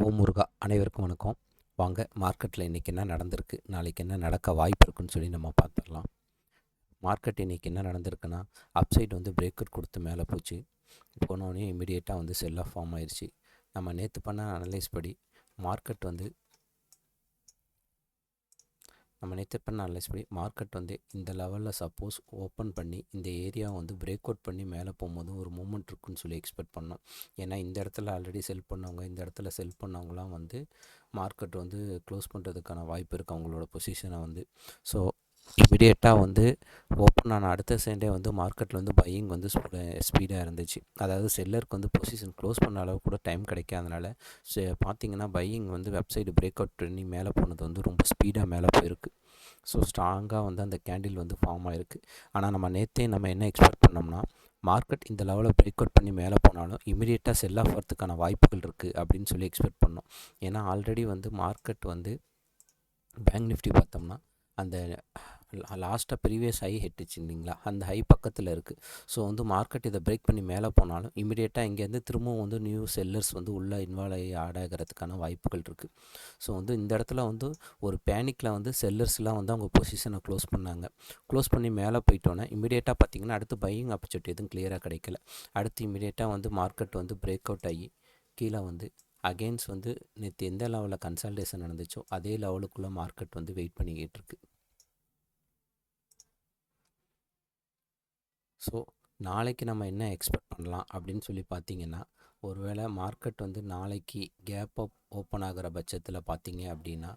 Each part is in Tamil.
ஓம் முருகா அனைவருக்கும் வணக்கம். வாங்க மார்க்கெட்டில் இன்றைக்கி என்ன நடந்திருக்கு, நாளைக்கு என்ன நடக்க வாய்ப்பு இருக்குன்னு சொல்லி நம்ம பார்த்துடலாம். மார்க்கெட் இன்றைக்கி என்ன நடந்திருக்குன்னா, அப்சைட் வந்து பிரேக் அவுட் கொடுத்து மேலே போச்சு. போனோடனே இமீடியட்டாக வந்து செல் ஆஃப் ஃபார்ம் ஆயிடுச்சு. நம்ம நேற்று பண்ண அனலைஸ் படி மார்க்கெட் வந்து இந்த லெவலில் சப்போஸ் ஓப்பன் பண்ணி இந்த ஏரியாவை வந்து பிரேக் அவுட் பண்ணி மேலே போகும்போது ஒரு மூமெண்ட் இருக்குன்னு சொல்லி எக்ஸ்பெக்ட் பண்ணோம். ஏன்னா இந்த இடத்துல ஆல்ரெடி செல் பண்ணவங்க, இந்த இடத்துல செல் பண்ணவங்களாம் வந்து மார்க்கெட் வந்து க்ளோஸ் பண்ணுறதுக்கான வாய்ப்பு இருக்குது அவங்களோட பொசிஷனை வந்து. ஸோ இமிடியேட்டாக வந்து ஓப்பன் ஆன அடுத்த செகண்டே வந்து மார்க்கெட்டில் வந்து பையிங் வந்து ஸ்பீடாக இருந்துச்சு. அதாவது செல்லருக்கு வந்து பொசிஷன் க்ளோஸ் பண்ண அளவு கூட டைம் கிடைக்காதனால பார்த்தீங்கன்னா பையிங் வந்து வெப்சைட் பிரேக் அவுட் பண்ணி மேலே போனது வந்து ரொம்ப ஸ்பீடாக மேலே போயிருக்கு. ஸோ ஸ்ட்ராங்காக வந்து அந்த கேண்டில் வந்து ஃபார்ம் ஆகிருக்கு. ஆனால் நம்ம நேற்றே நம்ம என்ன எக்ஸ்பெக்ட் பண்ணோம்னா, மார்க்கெட் இந்த லெவலில் பிரேக் அவுட் பண்ணி மேலே போனாலும் இமீடியட்டாக செல் ஆஃப் வரதுக்கான வாய்ப்புகள் இருக்குது அப்படின்னு சொல்லி எக்ஸ்பெக்ட் பண்ணோம். ஏன்னா ஆல்ரெடி வந்து மார்க்கெட் வந்து பேங்க் நிஃப்டி பார்த்தோம்னா அந்த லாஸ்ட்டாக ப்ரீவியஸ் ஹை ஹிட்டுச்சு இல்லைங்களா, அந்த ஹை பக்கத்தில் இருக்குது. ஸோ வந்து மார்க்கெட் இதை பிரேக் பண்ணி மேலே போனாலும் இமீடியட்டாக இங்கேருந்து திரும்பவும் வந்து நியூ செல்லர்ஸ் வந்து உள்ளே இன்வால்வ் ஆகி ஆட் ஆகிறதுக்கான வாய்ப்புகள் இருக்குது. ஸோ வந்து இந்த இடத்துல வந்து ஒரு பேனிக்கில் வந்து செல்லர்ஸ்லாம் வந்து அவங்க பொசிஷனை க்ளோஸ் பண்ணாங்க. க்ளோஸ் பண்ணி மேலே போயிட்டோன்னே இமீடியட்டாக பார்த்திங்கன்னா அடுத்து பையிங் ஆப்பர்ச்சுனிட்டி எதுவும் கிளியராக கிடைக்கல. அடுத்து இமீடியட்டாக வந்து மார்க்கெட் வந்து பிரேக் அவுட் ஆகி கீழே வந்து அகெயின்ஸ் வந்து நேற்று எந்த லெவலில் கன்சல்டேஷன் நடந்துச்சோ அதே லெவலுக்குள்ளே மார்க்கெட் வந்து வெயிட் பண்ணிக்கிட்டு இருக்கு. ஸோ நாளைக்கு நம்ம என்ன எக்ஸ்பெக்ட் பண்ணலாம் அப்படின்னு சொல்லி பார்த்தீங்கன்னா, ஒருவேளை மார்க்கெட் வந்து நாளைக்கு கேப் அப் ஓப்பன் ஆகிற பட்சத்தில் பார்த்தீங்க அப்படின்னா,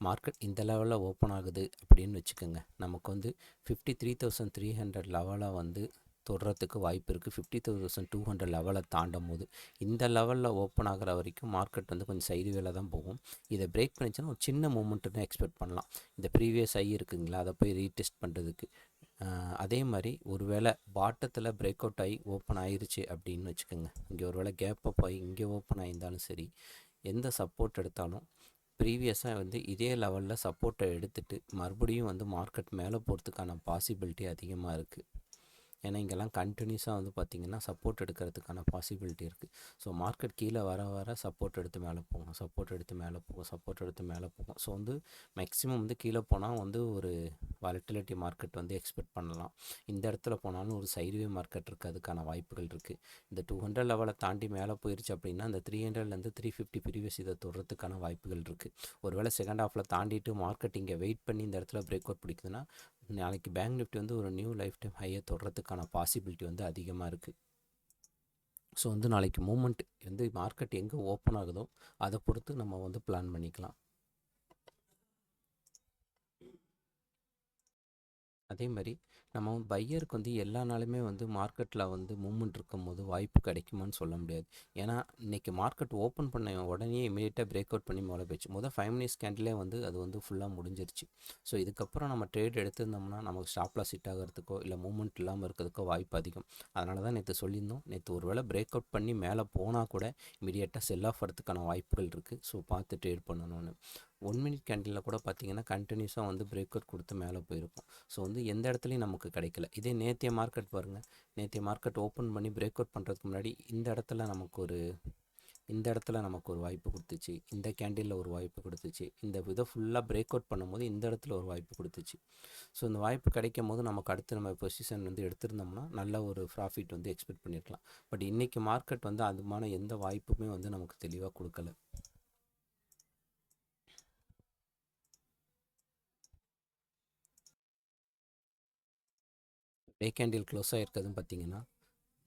மார்க்கெட் இந்த லெவலில் ஓப்பன் ஆகுது அப்படின்னு வச்சுக்கோங்க, நமக்கு வந்து 53,300 லெவலை வந்து தொடுறதுக்கு வாய்ப்பு இருக்குது. 50,200 லெவலை தாண்டும் போது இந்த லெவலில் ஓப்பன் ஆகிற வரைக்கும் மார்க்கெட் வந்து கொஞ்சம் சைடு வேலை தான் போகும். இதை பிரேக் பண்ணிச்சுன்னா ஒரு சின்ன மூமெண்ட்டு தான் எக்ஸ்பெக்ட் பண்ணலாம். இந்த ப்ரீவியஸ் ஐ இருக்குங்களா, அதை போய் ரீடெஸ்ட் பண்ணுறதுக்கு. அதே மாதிரி ஒருவேளை பாட்டத்தில் பிரேக் அவுட் ஆகி ஓப்பன் ஆயிருச்சு அப்படின்னு வச்சுக்கோங்க, இங்கே ஒருவேளை கேப் அப் ஆகி இங்கே ஓப்பன் ஆகியிருந்தாலும் சரி, எந்த சப்போர்ட் எடுத்தாலும் ப்ரீவியஸாக வந்து இதே லெவலில் சப்போர்ட்டை எடுத்துகிட்டு மறுபடியும் வந்து மார்க்கெட் மேலே போகிறதுக்கான பாசிபிலிட்டி அதிகமாக இருக்குது. ஏன்னா இங்கெல்லாம் கண்டினியூஸாக வந்து பார்த்திங்கன்னா சப்போர்ட் எடுக்கிறதுக்கான பாசிபிலிட்டி இருக்குது. ஸோ மார்க்கெட் கீழே வர வர சப்போர்ட் எடுத்து மேலே போகும், சப்போர்ட் எடுத்து மேலே போகும், சப்போர்ட் எடுத்து மேலே போகும். ஸோ வந்து மேக்ஸிமம் வந்து கீழே போனால் வந்து ஒரு வாலட்டிலிட்டி மார்க்கெட் வந்து எக்ஸ்பெக்ட் பண்ணலாம். இந்த இடத்துல போனாலும் ஒரு சைடுவே மார்க்கெட் இருக்குது, அதுக்கான வாய்ப்புகள் இருக்குது. இந்த 200 லெவலை தாண்டி மேலே போயிடுச்சு அப்படின்னா அந்த 300லேருந்து 350 ப்ரீவியஸ் இதை தொடுறதுக்கான வாய்ப்புகள் இருக்குது. ஒருவேளை செகண்ட் ஹாஃபில் தாண்டிட்டு மார்க்கெட் இங்கே வெயிட் பண்ணி இந்த இடத்துல பிரேக் அவுட் பிடிக்குதுன்னா நாளைக்கு பேங்க் நிஃப்டி வந்து ஒரு நியூ லைஃப் டைம் ஹையை தொடுறதுக்கான பாசிபிலிட்டி வந்து அதிகமாக இருக்குது. ஸோ வந்து நாளைக்கு மூமெண்ட் வந்து மார்க்கெட் எங்கே ஓப்பன் ஆகுதோ அதை பொறுத்து நம்ம வந்து பிளான் பண்ணிக்கலாம். அதே மாதிரி நம்ம பையருக்கு வந்து எல்லா நாளுமே வந்து மார்க்கெட்டில் வந்து மூவ்மெண்ட் இருக்கும் போது வாய்ப்பு கிடைக்குமான்னு சொல்ல முடியாது. ஏன்னா இன்றைக்கி மார்க்கெட் ஓப்பன் பண்ண உடனே இமீடியட்டாக பிரேக் அவுட் பண்ணி மேலே போயிடுச்சு. 5 மினிட்ஸ் கேண்டிலே வந்து அது வந்து ஃபுல்லாக முடிஞ்சிருச்சு. ஸோ இதுக்கப்புறம் நம்ம ட்ரேட் எடுத்திருந்தோம்னா நமக்கு ஸ்டாப் லாஸ் ஹிட் ஆகிறதுக்கோ இல்லை மூவ்மெண்ட் இல்லாமல் இருக்கிறதுக்கோ வாய்ப்பு அதிகம். அதனால தான் நேற்று சொல்லியிருந்தோம், நேற்று ஒரு வேளை பிரேக் அவுட் பண்ணி மேலே போனால் கூட இமீடியட்டாக செல் ஆஃப் வரதுக்கான வாய்ப்புகள் இருக்குது. ஸோ பார்த்து ட்ரேட் பண்ணணும்னு. 1 மினிட் கேண்டிலில் கூட பார்த்திங்கன்னா கண்டினியூஸாக வந்து பிரேக் அவுட் கொடுத்து மேலே போயிருக்கும். ஸோ வந்து எந்த இடத்துலையும் நமக்கு கிடைக்கல. இதே நேற்றைய மார்க்கெட் பாருங்கள், நேற்றைய மார்க்கெட் ஓப்பன் பண்ணி பிரேக் அவுட் பண்ணுறதுக்கு முன்னாடி இந்த இடத்துல நமக்கு ஒரு வாய்ப்பு கொடுத்துச்சு, இந்த கேண்டிலில் ஒரு வாய்ப்பு கொடுத்துச்சு, இந்த இதை ஃபுல்லாக பிரேக் அவுட் பண்ணும்போது இந்த இடத்துல ஒரு வாய்ப்பு கொடுத்துச்சு. ஸோ இந்த வாய்ப்பு கிடைக்கும் போது நமக்கு அடுத்து நம்ம பொசிஷன் வந்து எடுத்திருந்தோம்னா நல்ல ஒரு ப்ராஃபிட் வந்து எக்ஸ்பெக்ட் பண்ணியிருக்கலாம். பட் இன்றைக்கி மார்க்கெட் வந்து அதுமான எந்த வாய்ப்புமே வந்து நமக்கு தெளிவாக கொடுக்கல. டே கேண்டில் க்ளோஸ் ஆகிருக்கிறதுன்னு பார்த்திங்கன்னா,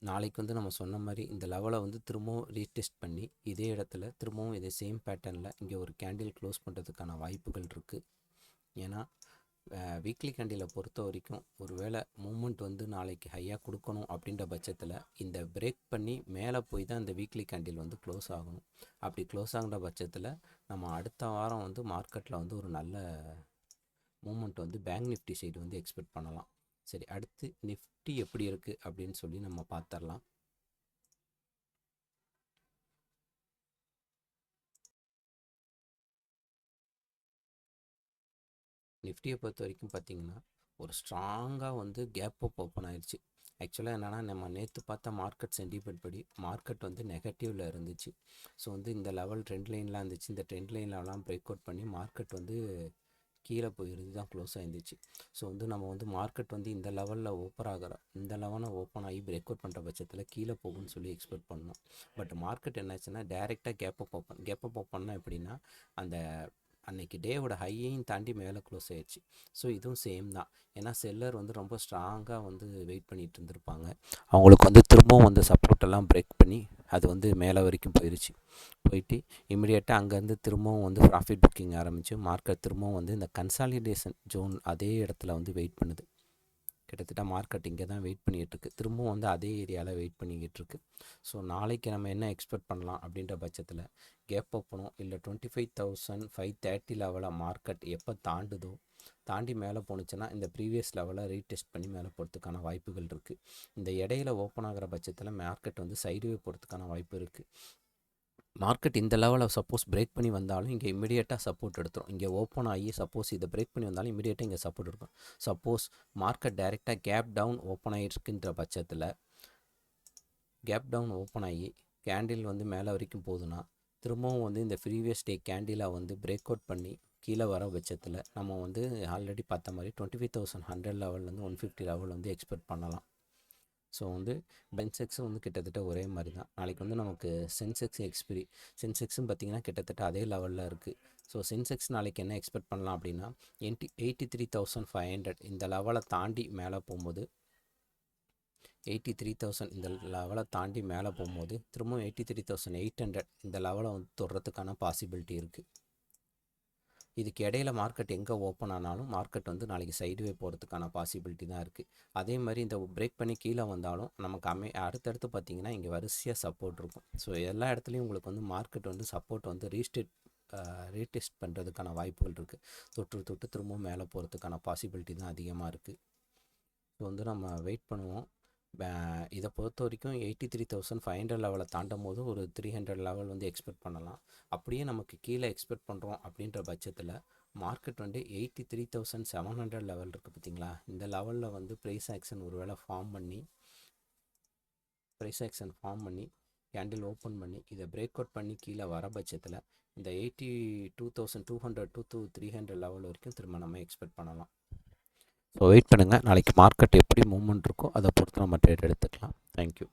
நாளைக்கு வந்து நம்ம சொன்ன மாதிரி இந்த லெவலை வந்து திரும்பவும் ரீடெஸ்ட் பண்ணி இதே இடத்துல திரும்பவும் இதே சேம் பேட்டர்னில் இங்கே ஒரு கேண்டில் க்ளோஸ் பண்ணுறதுக்கான வாய்ப்புகள் இருக்குது. ஏன்னா வீக்லி கேண்டிலை பொறுத்த வரைக்கும் ஒரு வேளை மூமெண்ட் வந்து நாளைக்கு ஹையாக கொடுக்கணும் அப்படின்ற பட்சத்தில் இந்த பிரேக் பண்ணி மேலே போய் தான் இந்த வீக்லி கேண்டில் வந்து க்ளோஸ் ஆகணும். அப்படி க்ளோஸ் ஆகிற பட்சத்தில் நம்ம அடுத்த வாரம் வந்து மார்க்கெட்டில் வந்து ஒரு நல்ல மூமெண்ட் வந்து பேங்க் நிஃப்டி சைடு வந்து எக்ஸ்பெக்ட் பண்ணலாம். சரி, அடுத்து நிஃப்டி எப்படி இருக்குது அப்படின்னு சொல்லி நம்ம பார்த்துடலாம். நிஃப்டியை பொறுத்த வரைக்கும் பார்த்திங்கன்னா ஒரு ஸ்ட்ராங்காக வந்து கேப் அப் ஓப்பன் ஆயிடுச்சு. ஆக்சுவலாக என்னென்னா நம்ம நேற்று பார்த்த மார்க்கெட் சென்டிமெண்ட் படி மார்க்கெட் வந்து நெகட்டிவில் இருந்துச்சு. ஸோ வந்து இந்த லெவல் ட்ரெண்ட் லைன்லாம் இருந்துச்சு. இந்த ட்ரெண்ட் லைன்லலாம் பிரேக் அவுட் பண்ணி மார்க்கெட் வந்து கீழே போயிருந்து தான் க்ளோஸ் ஆயிருந்துச்சு. ஸோ வந்து நம்ம வந்து மார்க்கெட் வந்து இந்த லெவலில் இந்த லெவலில் ஓப்பன் ஆகி பிரேக் அவுட் பண்ணுற பட்சத்தில் கீழே போகும்னு சொல்லி எக்ஸ்பெக்ட் பண்ணோம். பட் மார்க்கெட் என்னாச்சுன்னா டேரெக்டாக கேப் அப் ஓப்பன்னா எப்படின்னா அந்த அன்றைக்கி டேவோட ஹையையும் தாண்டி மேலே க்ளோஸ் ஆயிடுச்சு. ஸோ இதுவும் சேம் தான். ஏன்னா செல்லர் வந்து ரொம்ப ஸ்ட்ராங்காக வந்து வெயிட் பண்ணிகிட்டு இருந்திருப்பாங்க. அவங்களுக்கு வந்து திரும்பவும் வந்து சப்போர்ட்டெல்லாம் பிரேக் பண்ணி அது வந்து மேலே வரைக்கும் போயிட்டு இமிடியேட்டாக அங்கேருந்து திரும்பவும் வந்து ப்ராஃபிட் புக்கிங் ஆரம்பித்து மார்க்கெட் திரும்பவும் வந்து இந்த கன்சாலிடேஷன் ஜோன் அதே இடத்துல வந்து வெயிட் பண்ணுது. கிட்டத்தட்ட மார்க்கெட் இங்கே தான் வெயிட் பண்ணிகிட்ருக்கு. திரும்பவும் வந்து அதே ஏரியாவில் வெயிட் பண்ணிக்கிட்டுருக்கு. ஸோ நாளைக்கு நம்ம என்ன எக்ஸ்பெக்ட் பண்ணலாம் அப்படின்ற பட்சத்தில் கேப் ஓப்பனும் இல்லை 25,530 லெவலில் மார்க்கெட் எப்போ தாண்டி மேலே போணுச்சுன்னா இந்த ப்ரீவியஸ் லெவலை ரீடெஸ்ட் பண்ணி மேலே போகிறதுக்கான வாய்ப்புகள் இருக்குது. இந்த இடையில ஓப்பன் ஆகிற பட்சத்தில் மார்க்கெட் வந்து சைடுவே போகிறதுக்கான வாய்ப்பு இருக்குது. மார்க்கெட் இந்த லெவலில் சப்போஸ் பிரேக் பண்ணி வந்தாலும் இங்கே இமிடியேட்டாக சப்போர்ட் எடுத்துரும். இங்கே ஓப்பன் ஆகி சப்போஸ் இதை பிரேக் பண்ணி வந்தாலும் இமிடியேட்டாக இங்கே சப்போர்ட் எடுக்கும். சப்போஸ் மார்க்கெட் டைரெக்டாக கேப் டவுன் ஓப்பன் ஆகிருக்குன்ற பட்சத்தில் கேப் டவுன் ஓப்பன் ஆகி கேண்டில் வந்து மேலே வரைக்கும் போகுதுன்னா திரும்பவும் வந்து இந்த ப்ரீவியஸ் டே கேண்டிலை வந்து பிரேக் அவுட் பண்ணி கீழே வர பட்சத்தில் நம்ம வந்து ஆல்ரெடி பார்த்த மாதிரி 25,100 லெவல்லேருந்து 150 லெவல் வந்து எக்ஸ்பெக்ட் பண்ணலாம். ஸோ வந்து பென்செக்ஸும் வந்து கிட்டத்தட்ட ஒரே மாதிரி தான். நாளைக்கு வந்து நமக்கு சென்செக்ஸும் பார்த்திங்கன்னா கிட்டத்தட்ட அதே லெவலில் இருக்குது. ஸோ சென்செக்ஸ் நாளைக்கு என்ன எக்ஸ்பெக்ட் பண்ணலாம் அப்படின்னா 83,500 இந்த லெவலை தாண்டி மேலே போகும்போது 83,000 இந்த லெவலை தாண்டி மேலே போகும்போது திரும்பவும் 83,800 இந்த லெவலை வந்து தொடுறதுக்கான பாசிபிலிட்டி இருக்குது. இதுக்கு இடையில மார்க்கெட் எங்கே ஓப்பன் ஆனாலும் மார்க்கெட் வந்து நாளைக்கு சைடுவே போகிறதுக்கான பாசிபிலிட்டி தான் இருக்குது. அதே மாதிரி இந்த பிரேக் பண்ணி கீழே வந்தாலும் நமக்கு அடுத்தடுத்து பார்த்திங்கன்னா இங்கே வரிசையாக சப்போர்ட் இருக்கும். ஸோ எல்லா இடத்துலையும் உங்களுக்கு வந்து மார்க்கெட் வந்து சப்போர்ட் வந்து ரீடெஸ்ட் பண்ணுறதுக்கான வாய்ப்புகள் இருக்குது. தொட்டு திரும்பவும் மேலே போகிறதுக்கான பாசிபிலிட்டி தான் அதிகமாக இருக்குது. ஸோ வந்து நம்ம வெயிட் பண்ணுவோம். இதை பொறுத்த வரைக்கும் 83,500 லெவலை தாண்டும் போது ஒரு 300 லெவல் வந்து எக்ஸ்பெக்ட் பண்ணலாம். அப்படியே நமக்கு கீழே எக்ஸ்பெக்ட் பண்ணுறோம் அப்படின்ற பட்சத்தில் மார்க்கெட் வந்து 83,700 லெவல் இருக்குது பார்த்திங்களா. இந்த லெவலில் வந்து ப்ரைஸ் ஆக்ஷன் ஒரு வேளை ஃபார்ம் பண்ணி கேண்டில் ஓப்பன் பண்ணி இதை பிரேக் அவுட் பண்ணி கீழே வர பட்சத்தில் இந்த 82,200 to 300 லெவல் வரைக்கும் திரும்ப நம்ம எக்ஸ்பெக்ட் பண்ணலாம். ஸோ வெயிட் பண்ணுங்கள். நாளைக்கு மார்க்கெட் எப்படி மூவ்மெண்ட் இருக்கோ அதை பொறுத்து நம்ம ட்ரேட் எடுத்துக்கலாம். தேங்க்யூ.